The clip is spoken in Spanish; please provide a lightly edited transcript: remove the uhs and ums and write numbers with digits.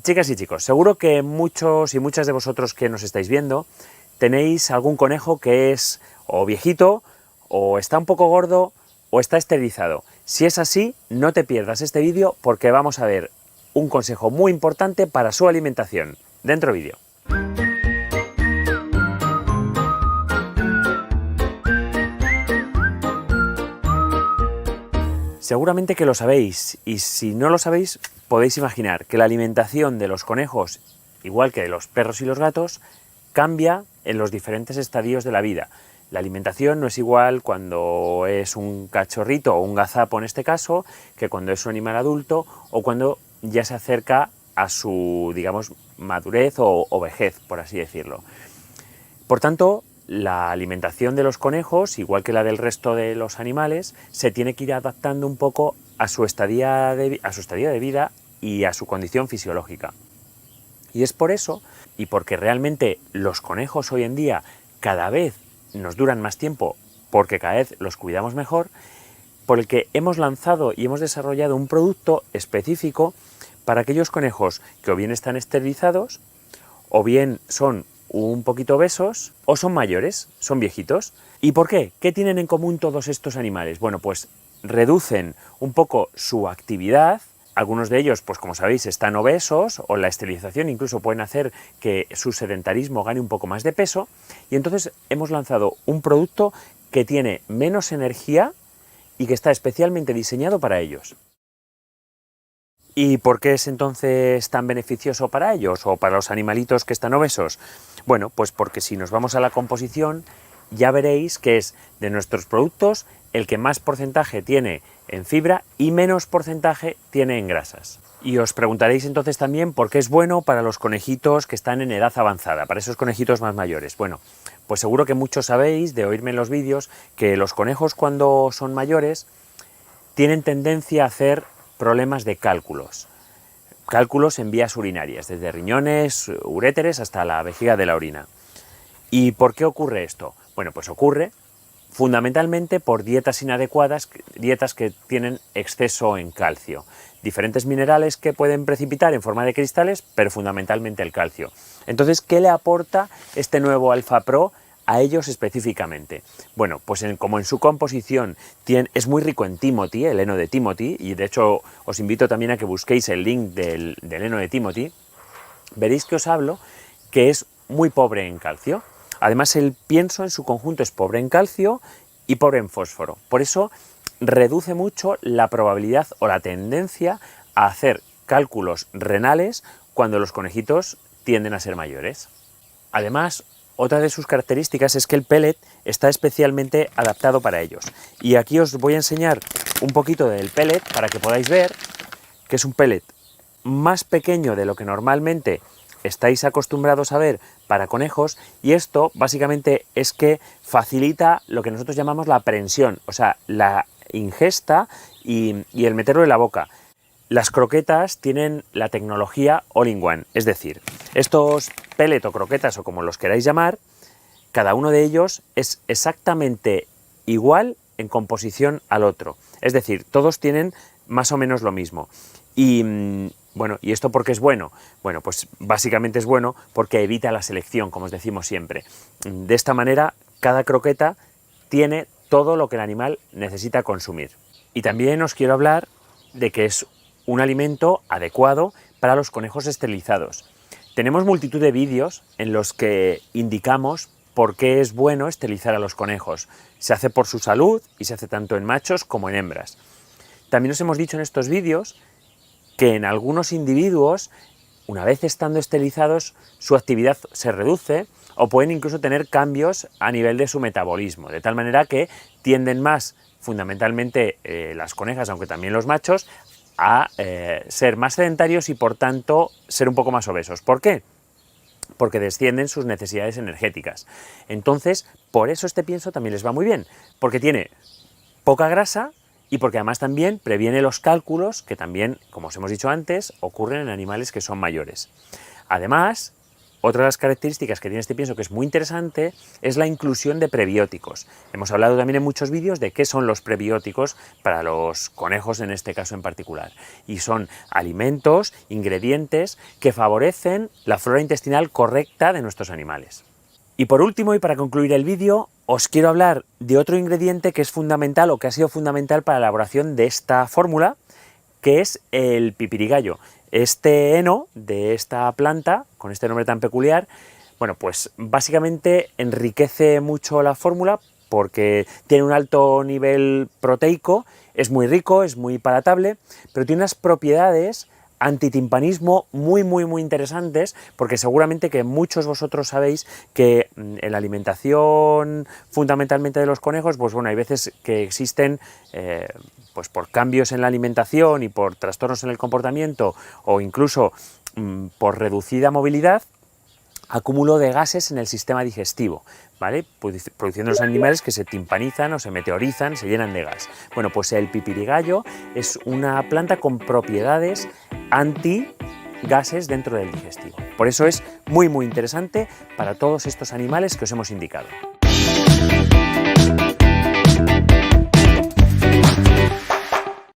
Chicas y chicos, seguro que muchos y muchas de vosotros que nos estáis viendo tenéis algún conejo que es o viejito, o está un poco gordo, o está esterilizado. Si es así, no te pierdas este vídeo porque vamos a ver un consejo muy importante para su alimentación. Dentro vídeo. Seguramente que lo sabéis, y si no lo sabéis, podéis imaginar que la alimentación de los conejos, igual que de los perros y los gatos, cambia en los diferentes estadios de la vida. La alimentación no es igual cuando es un cachorrito o un gazapo en este caso, que cuando es un animal adulto o cuando ya se acerca a su, digamos, madurez o vejez, por así decirlo. Por tanto, la alimentación de los conejos, igual que la del resto de los animales, se tiene que ir adaptando un poco a su estadía de vida y a su condición fisiológica. Y es por eso, y porque realmente los conejos hoy en día cada vez nos duran más tiempo, porque cada vez los cuidamos mejor, por el que hemos lanzado y hemos desarrollado un producto específico para aquellos conejos que o bien están esterilizados, o bien son un poquito obesos, o son mayores, son viejitos. ¿Y por qué? ¿Qué tienen en común todos estos animales? Bueno, pues reducen un poco su actividad. Algunos de ellos, pues como sabéis, están obesos, o la esterilización incluso pueden hacer que su sedentarismo gane un poco más de peso, y entonces hemos lanzado un producto que tiene menos energía y que está especialmente diseñado para ellos. ¿Y por qué es entonces tan beneficioso para ellos o para los animalitos que están obesos? Bueno, pues porque si nos vamos a la composición, ya veréis que es de nuestros productos el que más porcentaje tiene en fibra y menos porcentaje tiene en grasas. Y os preguntaréis entonces también por qué es bueno para los conejitos que están en edad avanzada, para esos conejitos más mayores. Bueno, pues seguro que muchos sabéis, de oírme en los vídeos, que los conejos cuando son mayores tienen tendencia a hacer problemas de cálculos en vías urinarias, desde riñones, uréteres hasta la vejiga de la orina. ¿Y por qué ocurre esto? Bueno, pues ocurre fundamentalmente por dietas inadecuadas, dietas que tienen exceso en calcio. Diferentes minerales que pueden precipitar en forma de cristales, pero fundamentalmente el calcio. Entonces, ¿qué le aporta este nuevo Alpha Pro a ellos específicamente? Bueno, pues como en su composición es muy rico en Timothy, el heno de Timothy, y de hecho os invito también a que busquéis el link del heno de Timothy, veréis que os hablo que es muy pobre en calcio. Además, el pienso en su conjunto es pobre en calcio y pobre en fósforo. Por eso reduce mucho la probabilidad o la tendencia a hacer cálculos renales cuando los conejitos tienden a ser mayores. Además, otra de sus características es que el pellet está especialmente adaptado para ellos. Y aquí os voy a enseñar un poquito del pellet para que podáis ver que es un pellet más pequeño de lo que normalmente estáis acostumbrados a ver para conejos, y esto básicamente es que facilita lo que nosotros llamamos la aprehensión, o sea, la ingesta y el meterlo en la boca. Las croquetas tienen la tecnología All-in-One, es decir, estos pellet o croquetas o como los queráis llamar, cada uno de ellos es exactamente igual en composición al otro, es decir, todos tienen más o menos lo mismo. Y bueno, ¿y esto por qué es bueno? Bueno, pues básicamente es bueno porque evita la selección, como os decimos siempre. De esta manera, cada croqueta tiene todo lo que el animal necesita consumir. Y también os quiero hablar de que es un alimento adecuado para los conejos esterilizados. Tenemos multitud de vídeos en los que indicamos por qué es bueno esterilizar a los conejos. Se hace por su salud y se hace tanto en machos como en hembras. También os hemos dicho en estos vídeos que en algunos individuos, una vez estando esterilizados, su actividad se reduce o pueden incluso tener cambios a nivel de su metabolismo, de tal manera que tienden más, fundamentalmente las conejas, aunque también los machos, a ser más sedentarios y por tanto ser un poco más obesos. ¿Por qué? Porque descienden sus necesidades energéticas. Entonces, por eso este pienso también les va muy bien, porque tiene poca grasa y porque además también previene los cálculos que también, como os hemos dicho antes, ocurren en animales que son mayores. Además, Otra de las características que tiene este pienso que es muy interesante es la inclusión de prebióticos. Hemos hablado también en muchos vídeos de qué son los prebióticos para los conejos en este caso en particular. Y son alimentos, ingredientes que favorecen la flora intestinal correcta de nuestros animales. Y por último, y para concluir el vídeo, os quiero hablar de otro ingrediente que es fundamental o que ha sido fundamental para la elaboración de esta fórmula, que es el pipirigallo. Este heno de esta planta, con este nombre tan peculiar, bueno, pues básicamente enriquece mucho la fórmula porque tiene un alto nivel proteico, es muy rico, es muy palatable, pero tiene unas propiedades antitimpanismo muy interesantes, porque seguramente que muchos vosotros sabéis que en la alimentación fundamentalmente de los conejos, pues bueno, hay veces que existen pues por cambios en la alimentación y por trastornos en el comportamiento o incluso por reducida movilidad, acúmulo de gases en el sistema digestivo, ¿vale? Produciendo los animales que se timpanizan o se meteorizan, se llenan de gas. Bueno, pues el pipirigallo es una planta con propiedades anti-gases dentro del digestivo. Por eso es muy interesante para todos estos animales que os hemos indicado.